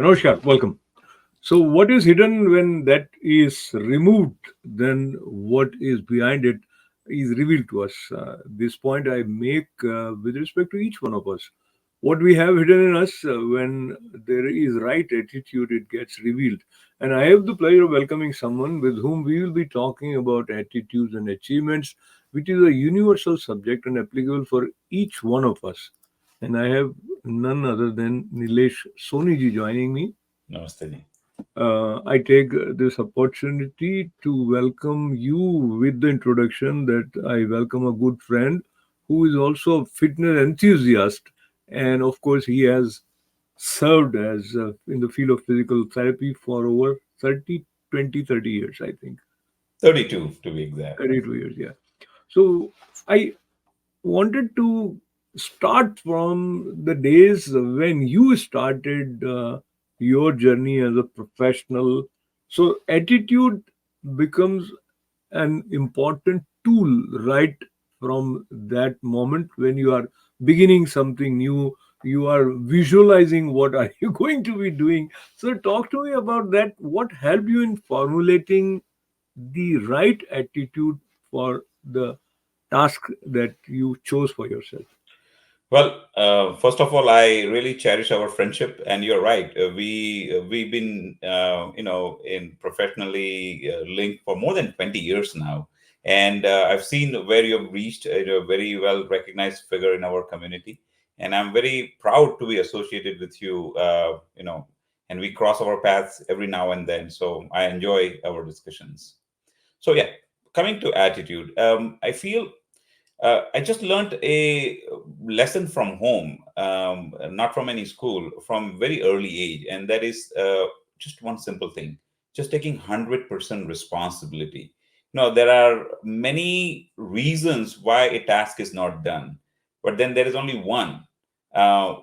Namaskar, welcome. So, what is hidden when that is removed, then what is behind it is revealed to us. This point I make with respect to each one of us. What we have hidden in us, when there is right attitude, it gets revealed. And I have the pleasure of welcoming someone with whom we will be talking about attitudes and achievements, which is a universal subject and applicable for each one of us. And I have none other than Nilesh Soni ji joining me. Namaste ji. I take this opportunity to welcome you with the introduction that I welcome a good friend who is also a fitness enthusiast. And of course, he has served as in the field of physical therapy for over 30 years, I think. 32 to be exact. 32 years, yeah. So I wanted to start from the days when you started your journey as a professional. So, attitude becomes an important tool right from that moment when you are beginning something new. You are visualizing what are you going to be doing. So, talk to me about that. What helped you in formulating the right attitude for the task that you chose for yourself? Well, first of all, I really cherish our friendship, and you're right. We've been in professionally linked for more than 20 years now, and I've seen where you've reached a very well recognized figure in our community, and I'm very proud to be associated with you. And we cross our paths every now and then, so I enjoy our discussions. So yeah, coming to attitude, I feel I just learned a lesson from home, not from any school, from very early age, and that is just one simple thing: just taking 100% responsibility. There are many reasons why a task is not done, but then there is only one,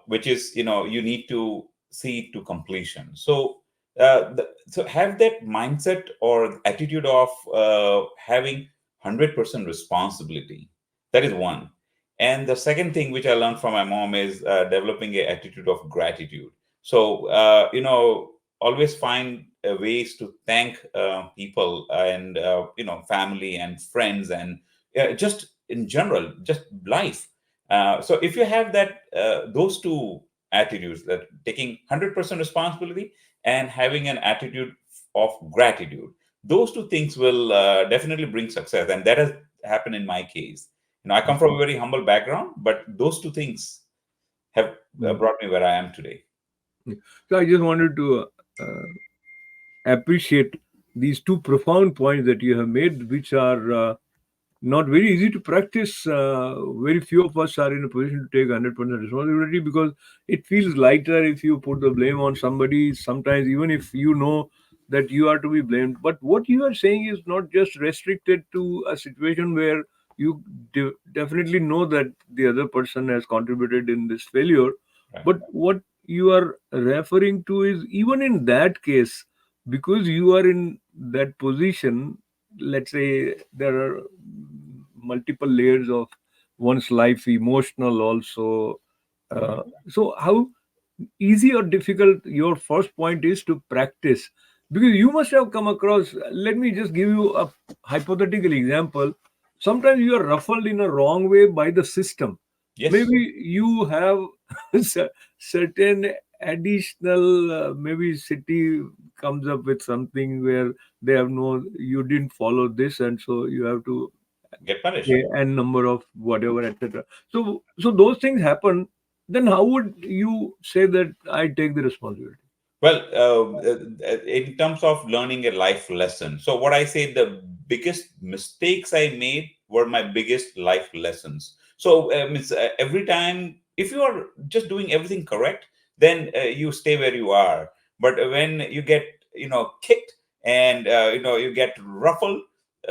which is you need to see it to completion. So have that mindset or attitude of having 100% responsibility. That is one. And the second thing which I learned from my mom is developing an attitude of gratitude. So, always find ways to thank people and, family and friends and just in general, just life. So if you have those two attitudes, that taking 100% responsibility and having an attitude of gratitude, those two things will definitely bring success. And that has happened in my case. I come from a very humble background, but those two things have Mm. brought me where I am today. So I just wanted to appreciate these two profound points that you have made, which are not very easy to practice. Very few of us are in a position to take 100% responsibility because it feels lighter if you put the blame on somebody, sometimes, even if you know that you are to be blamed. But what you are saying is not just restricted to a situation where you definitely know that the other person has contributed in this failure, Right. but what you are referring to is even in that case, because you are in that position. Let's say there are multiple layers of one's life, emotional also. So how easy or difficult your first point is to practice, because you must have come across, let me just give you a hypothetical example. Sometimes you are ruffled in a wrong way by the system. Yes. Maybe you have certain additional, maybe city comes up with something where they have no, you didn't follow this, and so you have to Get punished. pay n number of whatever, etc. So those things happen. Then how would you say that I take the responsibility? Well, in terms of learning a life lesson, so what I say, the biggest mistakes I made were my biggest life lessons. So, every time, if you are just doing everything correct, then you stay where you are. But when you get, kicked and, you get ruffled,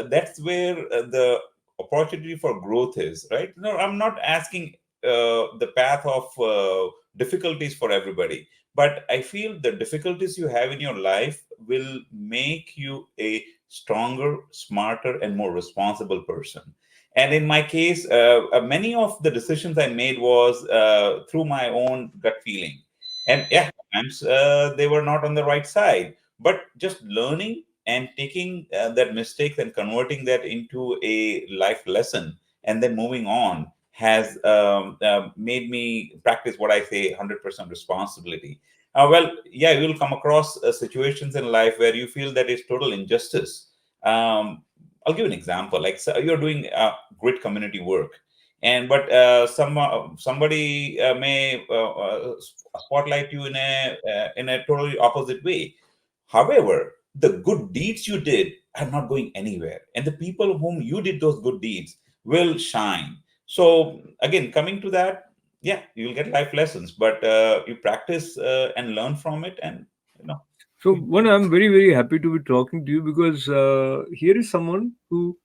that's where the opportunity for growth is, right? No, I'm not asking the path of difficulties for everybody, but I feel the difficulties you have in your life will make you a stronger, smarter, and more responsible person. And in my case, many of the decisions I made was through my own gut feeling. And yeah, times they were not on the right side. But just learning and taking that mistake and converting that into a life lesson and then moving on has made me practice what I say 100% responsibility. Well, yeah, you'll come across situations in life where you feel that it's total injustice. Um, I'll give an example. Like, so you're doing great community work, and but somebody may spotlight you in a totally opposite way. However, the good deeds you did are not going anywhere, and the people whom you did those good deeds will shine. So again, coming to that, yeah, you'll get life lessons, but you practice and learn from it, and you know, So, one, I'm very, very happy to be talking to you because here is someone who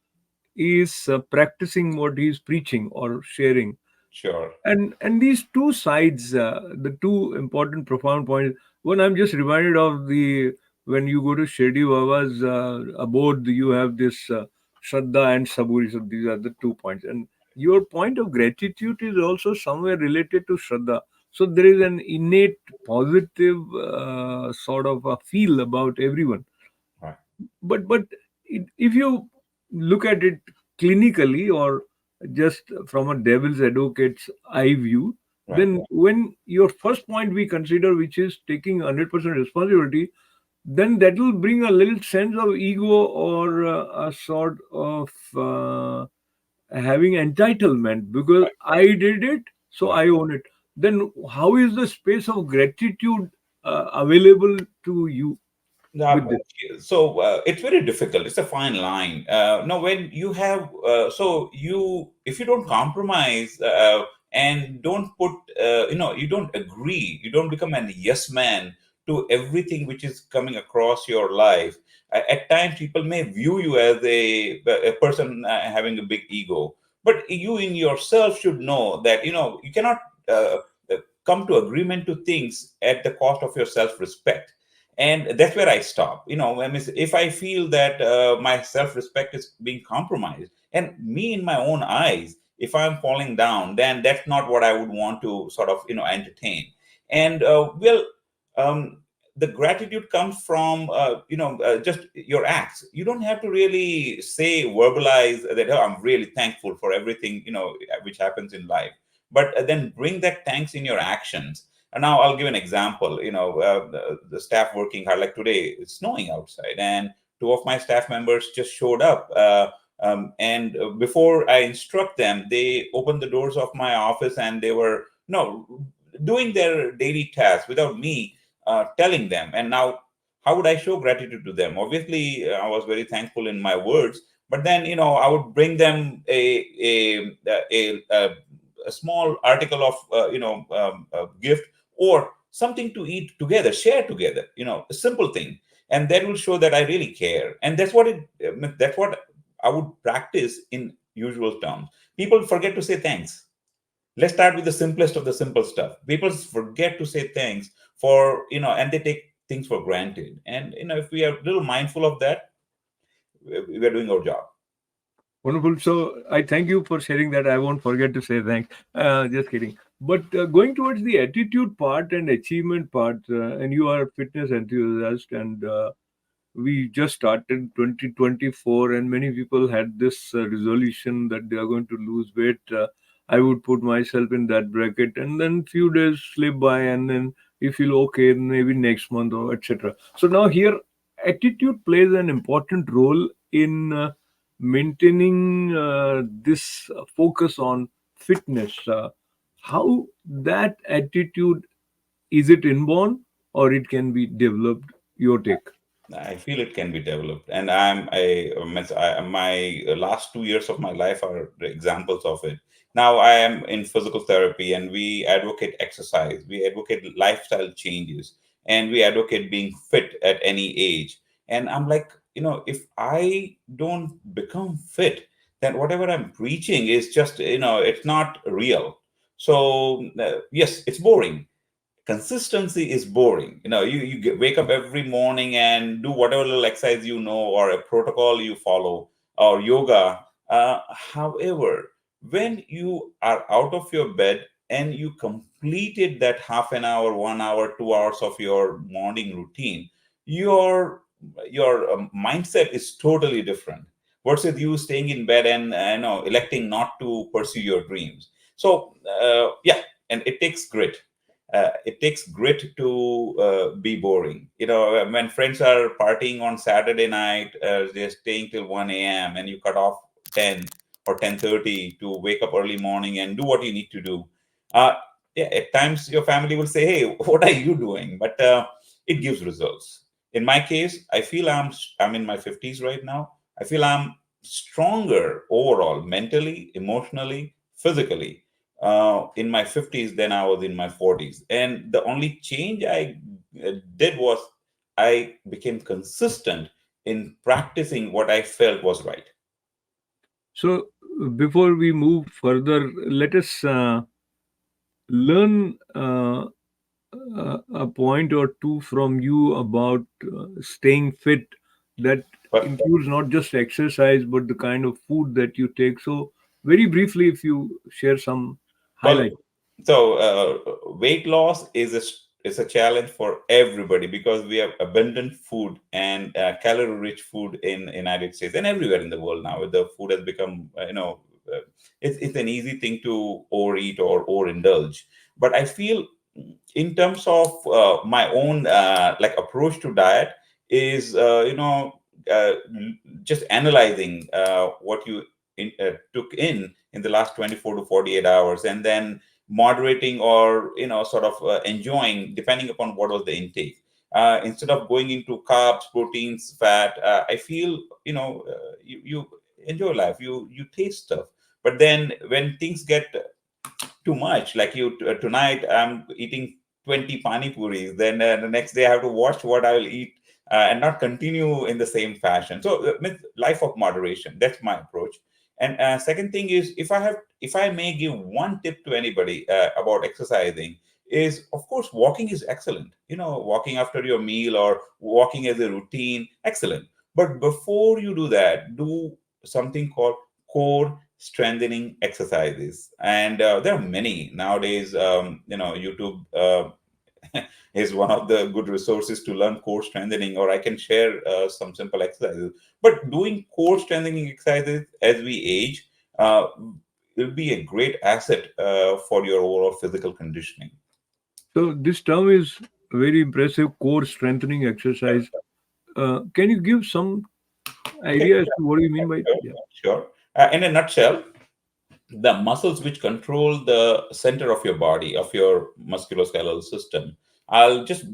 is practicing what he is preaching or sharing. sure, And these two sides, the two important profound points. One, I'm just reminded of the when you go to Shirdi Baba's abode, you have this Shraddha and Saburi. So these are the 2 points. And your point of gratitude is also somewhere related to Shraddha. So there is an innate positive sort of a feel about everyone. right, But if you look at it clinically or just from a devil's advocate's eye view, right. then when your first point we consider, which is taking 100% responsibility, then that will bring a little sense of ego or a sort of having entitlement because I did it, so Right. I own it. Then how is the space of gratitude available to you Yeah, with this? so it's very difficult. It's a fine line. Now, when you have, so you, if you don't compromise and don't put, you don't agree, you don't become an yes man to everything which is coming across your life. At times, people may view you as a person having a big ego, but you in yourself should know that you cannot come to agreement to things at the cost of your self-respect. And that's where I stop. I mean, if I feel that my self-respect is being compromised, and me in my own eyes, if I'm falling down, then that's not what I would want to sort of entertain. And um, the gratitude comes from just your acts. You don't have to really say, verbalize that, oh, I'm really thankful for everything which happens in life, but then bring that thanks in your actions. And now I'll give an example. The staff working hard, like today, it's snowing outside, and two of my staff members just showed up. And before I instruct them, they opened the doors of my office, and they were doing their daily tasks without me telling them. And now, how would I show gratitude to them? Obviously, I was very thankful in my words, but then I would bring them a small article of gift, or something to eat together, share together, a simple thing. And that will show that I really care. And that's what I would practice in usual terms. People forget to say thanks. Let's start with the simplest of the simple stuff. People forget to say thanks for, and they take things for granted. And, if we are a little mindful of that, we are doing our job. Wonderful. So I thank you for sharing that. I won't forget to say thanks. Just kidding. But going towards the attitude part and achievement part, and you are a fitness enthusiast, and we just started 2024, and many people had this resolution that they are going to lose weight. I would put myself in that bracket, and then few days slip by, and then you feel okay, maybe next month or etc. So now here, attitude plays an important role in maintaining this focus on fitness. How that attitude, is it inborn or it can be developed? Your take. I feel it can be developed, and my last 2 years of my life are the examples of it. Now I am in physical therapy, and we advocate exercise, we advocate lifestyle changes, and we advocate being fit at any age. And I'm like, if I don't become fit, then whatever I'm preaching is just, it's not real. So yes, it's boring. Consistency is boring. Wake up every morning and do whatever little exercise or a protocol you follow, or yoga. However, when you are out of your bed and you completed that half an hour, 1 hour, 2 hours of your morning routine, your mindset is totally different versus you staying in bed and electing not to pursue your dreams. So yeah, and it takes grit. It takes grit to be boring. When friends are partying on Saturday night, they're staying till 1 a.m. and you cut off 10 or 10:30 to wake up early morning and do what you need to do. Uh, yeah, at times your family will say, "Hey, what are you doing?" But it gives results. In my case, I feel I'm in my 50s right now. I feel I'm stronger overall, mentally, emotionally, physically, in my 50s than I was in my 40s. And the only change I did was I became consistent in practicing what I felt was right. So before we move further, let us learn a point or two from you about staying fit. That But includes not just exercise, but the kind of food that you take. So, very briefly, if you share some well, highlight. so weight loss is a challenge for everybody because we have abundant food and calorie-rich food in United States and everywhere in the world now. The food has become, it's an easy thing to overeat or overindulge. But I feel, in terms of my own like approach to diet, is just analyzing what you took in the last 24 to 48 hours, and then moderating or sort of enjoying depending upon what was the intake. Instead of going into carbs, proteins, fat, I feel you enjoy life, you taste stuff. But then when things get too much, like tonight I'm eating 20 pani puris, then the next day I have to watch what I will eat, and not continue in the same fashion. So with life of moderation, that's my approach. And second thing is, if I may give one tip to anybody about exercising, is of course walking is excellent. Walking after your meal or walking as a routine, excellent. But before you do that, do something called core strengthening exercises. And there are many nowadays. YouTube is one of the good resources to learn core strengthening, or I can share some simple exercises. But doing core strengthening exercises as we age uh, will be a great asset for your overall physical conditioning. So, this term is very impressive core strengthening exercise. Can you give some Okay, idea as to what do you mean by it? sure. Yeah. Sure. In a nutshell, the muscles which control the center of your body, of your musculoskeletal system, I'll just,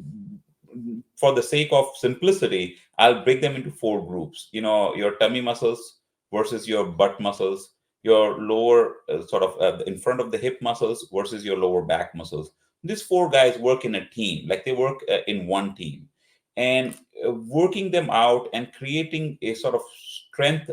for the sake of simplicity, I'll break them into four groups. Your tummy muscles versus your butt muscles, your lower sort of in front of the hip muscles versus your lower back muscles. These four guys work in a team, like they work in one team. And working them out and creating a sort of strength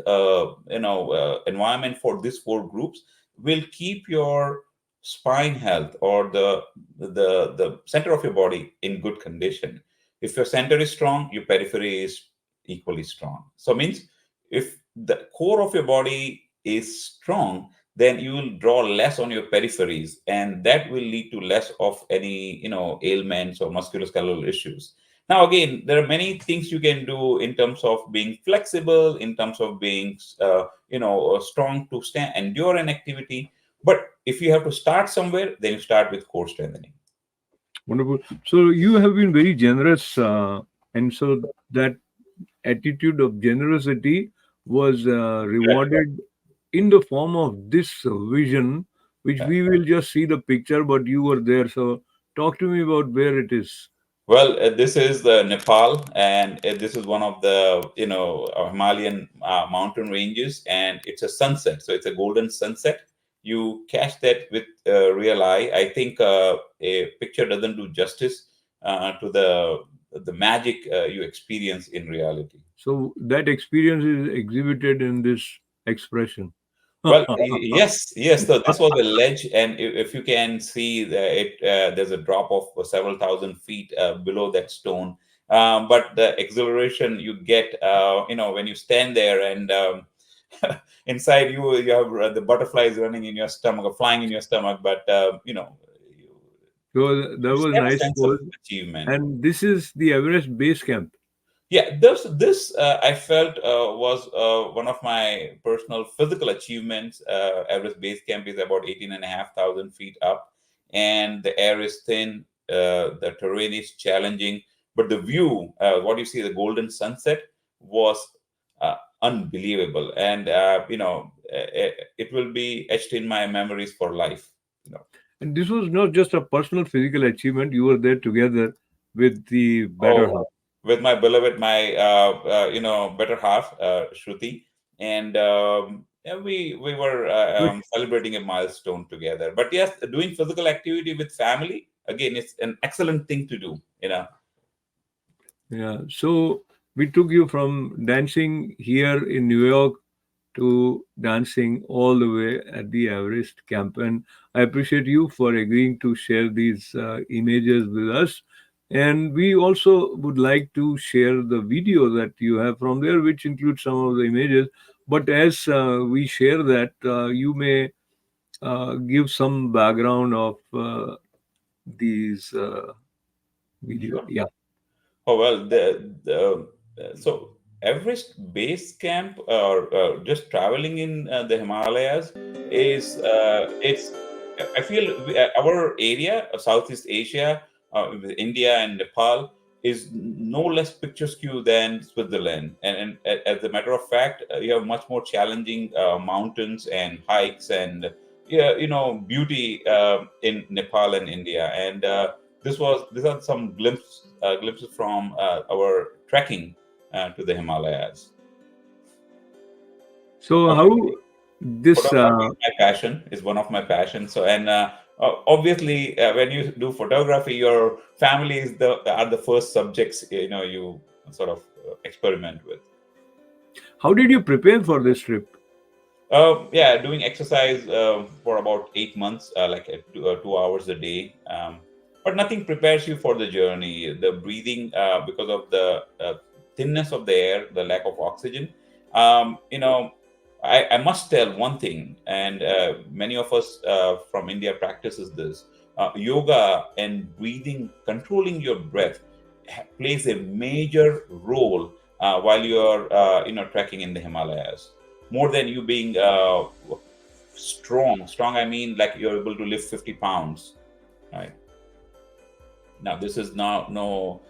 environment for these four groups will keep your spine health, or the center of your body, in good condition. If your center is strong, your periphery is equally strong. So means, if the core of your body is strong, then you will draw less on your peripheries, and that will lead to less of any ailments or musculoskeletal issues. Now again, there are many things you can do in terms of being flexible, in terms of being strong to stand endure an activity. But if you have to start somewhere, then you start with core strengthening. Wonderful. So, you have been very generous, and so that attitude of generosity was rewarded in the form of this vision, which Yeah. we will just see the picture, but you were there. So, talk to me about where it is. Well, this is the Nepal, and this is one of the Himalayan mountain ranges, and it's a sunset. So it's a golden sunset. You catch that with real eye. I think a picture doesn't do justice to the magic you experience in reality. So, that experience is exhibited in this expression. Well, yes, yes. So this was a ledge, and if you can see, there's a drop of several thousand feet below that stone. But the exhilaration you get, when you stand there, and inside you, you have the butterflies running in your stomach or flying in your stomach, but you, So that you was have a nice sense of pose. achievement. And this is the Everest Base Camp. Yeah, this I felt was one of my personal physical achievements. Everest Base Camp is about 18,500 feet up, and the air is thin, the terrain is challenging, but the view, what you see, the golden sunset, was unbelievable, and it will be etched in my memories for life. You know. And this was not just a personal physical achievement. You were there together with the better Oh, half. with my beloved, my better half, Shruti, and yeah, we were celebrating a milestone together. But yes, doing physical activity with family again, it's an excellent thing to do. You know. Yeah. So we took you from dancing here in New York to dancing all the way at the Everest camp. And I appreciate you for agreeing to share these images with us. And we also would like to share the video that you have from there, which includes some of the images. But as we share that, you may give some background of these video. Sure. Yeah. Oh well, so Everest Base Camp, or just traveling in the Himalayas, is it's. I feel our area, Southeast Asia, with India and Nepal, is no less picturesque than Switzerland. And as a matter of fact, you have much more challenging mountains and hikes and, yeah, beauty in Nepal and India. And these are some glimpses from our trekking to the Himalayas. So how Obviously, this photography is my passion. Is one of my passions. So, and obviously, when you do photography, your family are the first subjects you sort of experiment with. how did you prepare for this trip? Yeah, doing exercise for about 8 months, like 2 hours a day. But nothing prepares you for the journey. The breathing, because of the thinness of the air, the lack of oxygen. Um, you know, I must tell one thing, and many of us from India practices this. Yoga and breathing, controlling your breath, plays a major role while you are, trekking in the Himalayas, more than you being strong. I mean, like you're able to lift 50 pounds, right? Now this is not no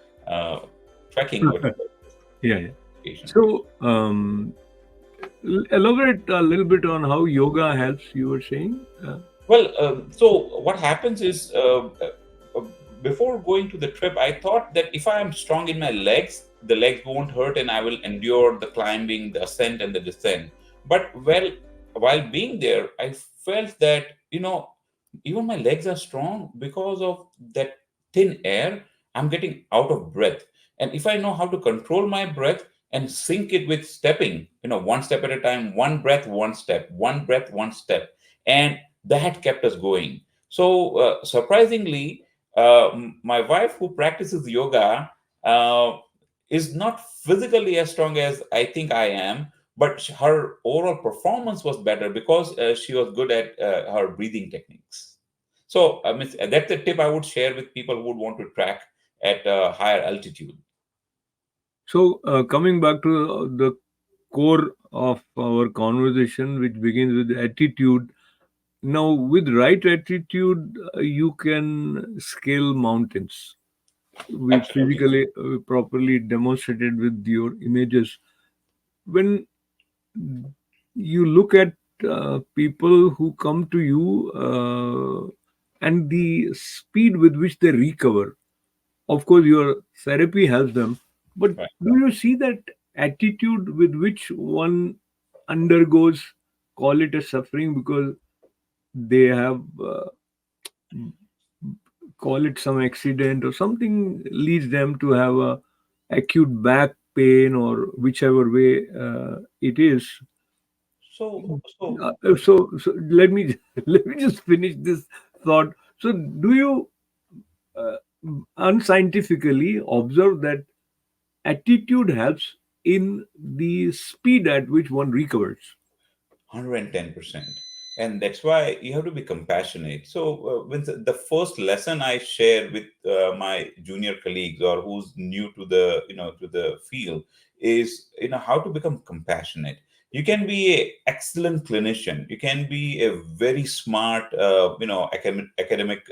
trekking, but Yeah, yeah. education. So, elaborate a little bit on how yoga helps. You were saying, Well, so what happens is, uh, before going to the trip, I thought that if I am strong in my legs, the legs won't hurt and I will endure the climbing, the ascent, and the descent. But while being there, I felt that, even my legs are strong because of that thin air. I'm getting out of breath. And if I know how to control my breath and sync it with stepping, one step at a time, one breath, one step, one breath, one step. And that kept us going. So, surprisingly, my wife, who practices yoga, uh, is not physically as strong as I think I am, but her overall performance was better because she was good at her breathing techniques. So, I mean, that's a tip I would share with people who would want to track at higher altitude. so coming back to the core of our conversation, which begins with attitude. Now, with right attitude, you can scale mountains. We Absolutely. physically properly demonstrated with your images. When you look at people who come to you and the speed with which they recover, of course your therapy helps them, but Right. do you see that attitude with which one undergoes, call it a suffering, because they have call it some accident or something leads them to have a acute back pain or whichever way it is. So So let me let me just finish this thought. So do you uh, unscientifically observe that attitude helps in the speed at which one recovers? 110%. And that's why you have to be compassionate. So when the first lesson I share with my junior colleagues or who's new to the to the field is how to become compassionate. You can be a excellent clinician, you can be a very smart academic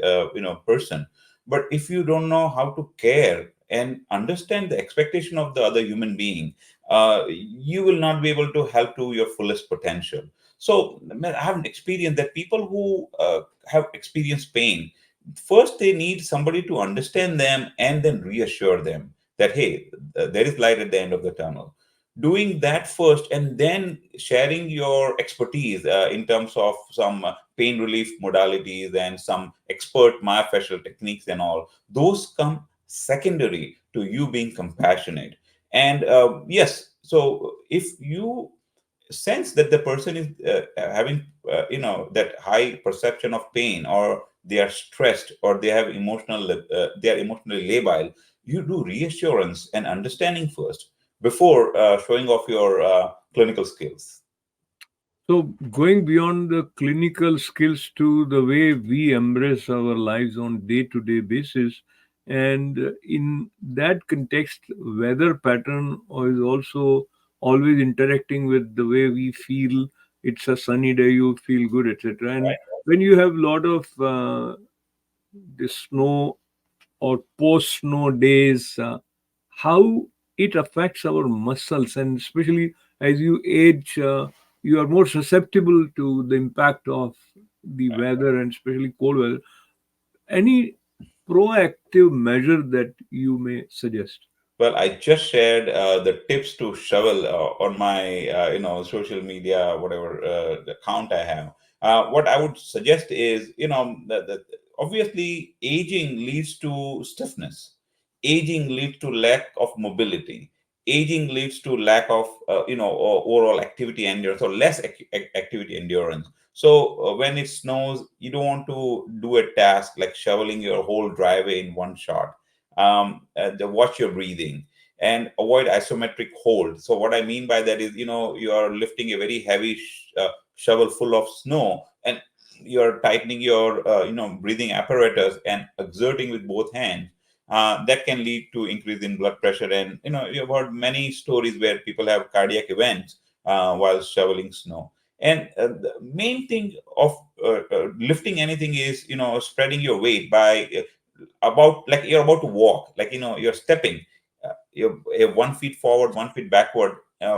person, but if you don't know how to care and understand the expectation of the other human being, you will not be able to help to your fullest potential. So man, I have experienced that people who have experienced pain, first they need somebody to understand them and then reassure them that, hey, there is light at the end of the tunnel. Doing that first and then sharing your expertise in terms of some pain relief modalities and some expert myofascial techniques and all, those come secondary to you being compassionate. And yes, so if you sense that the person is having that high perception of pain, or they are stressed, or they are emotionally labile, you do reassurance and understanding first before showing off your clinical skills. So, going beyond the clinical skills to the way we embrace our lives on day-to-day basis, and in that context, weather pattern is also always interacting with the way we feel. It's a sunny day, you feel good, etc. And when you have a lot of the snow or post snow days, how it affects our muscles, and especially as you age, you are more susceptible to the impact of the weather and especially cold weather. Any proactive measure that you may suggest? Well, I just shared the tips to shovel on my social media, whatever account I have. What I would suggest is, that obviously aging leads to stiffness, aging leads to lack of mobility, aging leads to lack of overall activity endurance, or less activity endurance. So when it snows, you don't want to do a task like shoveling your whole driveway in one shot. Watch your breathing and avoid isometric hold. So what I mean by that is, you are lifting a very heavy shovel full of snow, and you're tightening your breathing apparatus and exerting with both hands. That can lead to increase in blood pressure, and you've heard many stories where people have cardiac events while shoveling snow. And the main thing of lifting anything is, spreading your weight by about like you're about to walk, like you're stepping, you're 1 feet forward, 1 feet backward,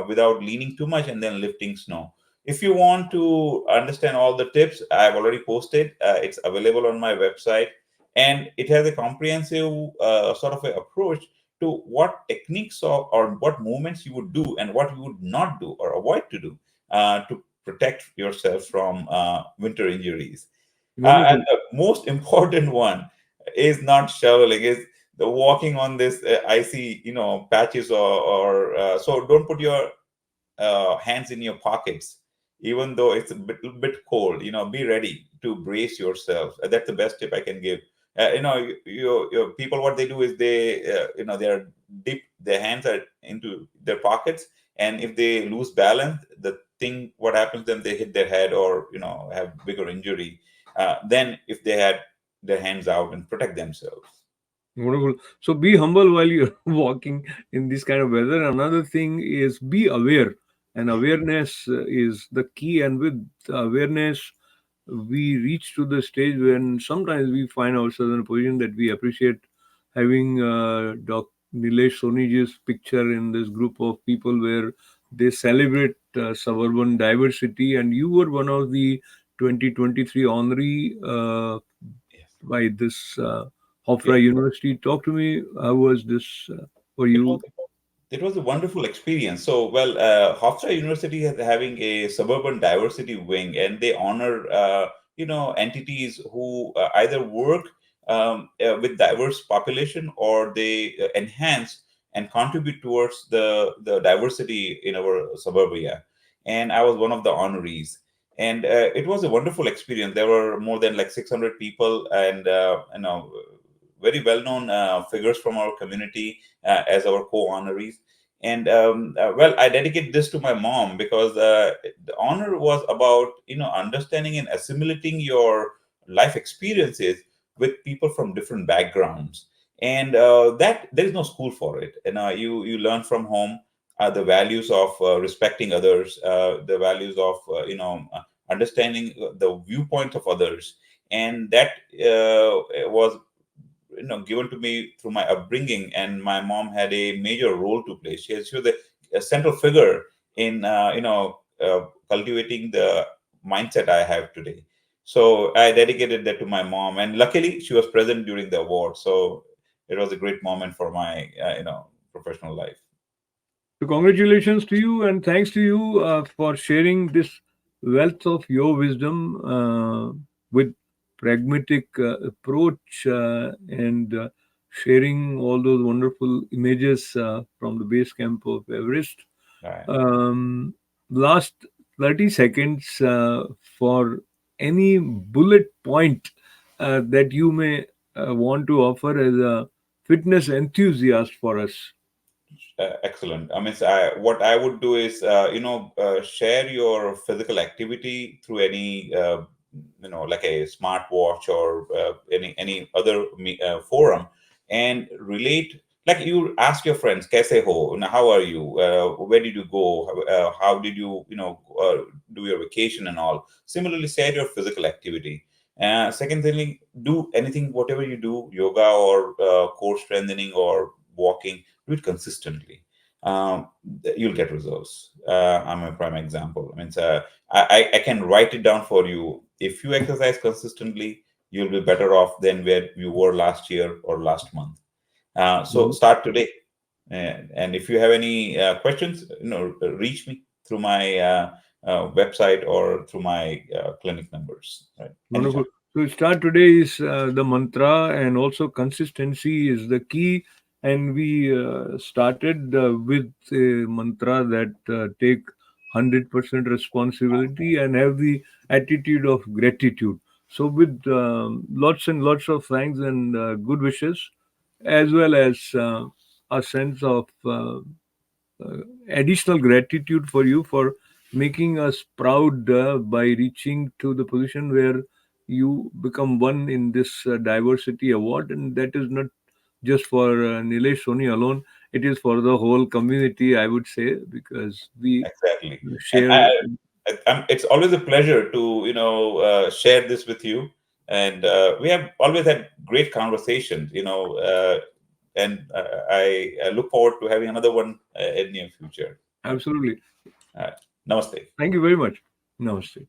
without leaning too much, and then lifting snow. If you want to understand all the tips, I've already posted. It's available on my website, and it has a comprehensive sort of a approach to what techniques or what movements you would do and what you would not do or avoid to do to protect yourself from winter injuries. And Wonderful. the most important one is not shoveling, is the walking on this icy, patches, or so don't put your hands in your pockets, even though it's a bit cold. Be ready to brace yourself. That's the best tip I can give. Your people, what they do is they are dip their hands are into their pockets, and if they lose balance, the thing what happens then they hit their head, or have bigger injury. Then if they had their hands out and protect themselves. Wonderful. So be humble while you're walking in this kind of weather. Another thing is be aware, and awareness is the key. And with awareness, we reach to the stage when sometimes we find ourselves in a position that we appreciate having Doc Nilesh Soniji's picture in this group of people where they celebrate suburban diversity, and you were one of the 2023 honoree Yes. by this Yeah. Hofra University. Talk to me. How was this for It was you? it was a wonderful experience. So, well, Hofstra University is having a suburban diversity wing, and they honor, entities who either work with diverse population, or they enhance and contribute towards the diversity in our suburbia. And I was one of the honorees. And it was a wonderful experience. There were more than like 600 people, and very well-known figures from our community as our co-honorees. And well, I dedicate this to my mom because the honor was about understanding and assimilating your life experiences with people from different backgrounds, and that there is no school for it. And you learn from home the values of respecting others, the values of understanding the viewpoints of others, and that was given to me through my upbringing. And my mom had a major role to play. She was a central figure in cultivating the mindset I have today. So I dedicated that to my mom, and luckily she was present during the award. So it was a great moment for my professional life. So, congratulations to you and thanks to you for sharing this wealth of your wisdom with pragmatic approach and sharing all those wonderful images from the base camp of Everest. Right. Um, Last 30 seconds for any bullet point that you may want to offer as a fitness enthusiast for us. Excellent. I mean, what I would do is, share your physical activity through any, like a smartwatch or any other forum, and relate. Like you ask your friends, "Kaise ho? How are you? Where did you go? How did you, do your vacation and all?" Similarly, share your physical activity. Second thing, do anything, whatever you do, yoga or core strengthening or walking, do it consistently. um, you'll get results. I'm a prime example. I mean, I can write it down for you. If you exercise consistently, you'll be better off than where you were last year or last month. So start today. And if you have any questions, reach me through my website or through my clinic numbers. Right, anytime. Wonderful. So start today is the mantra, and also consistency is the key. And we started with a mantra that take 100% responsibility and have the attitude of gratitude. So with lots and lots of thanks and good wishes, as well as a sense of uh, additional gratitude for you for making us proud by reaching to the position where you become one in this diversity award, and that is not just for Nilesh Soni alone. It is for the whole community, I would say, because we Exactly. And share. it's always a pleasure to share this with you. And we have always had great conversations. And I look forward to having another one in near future. Right. Absolutely. All right. Namaste. Thank you very much. Namaste.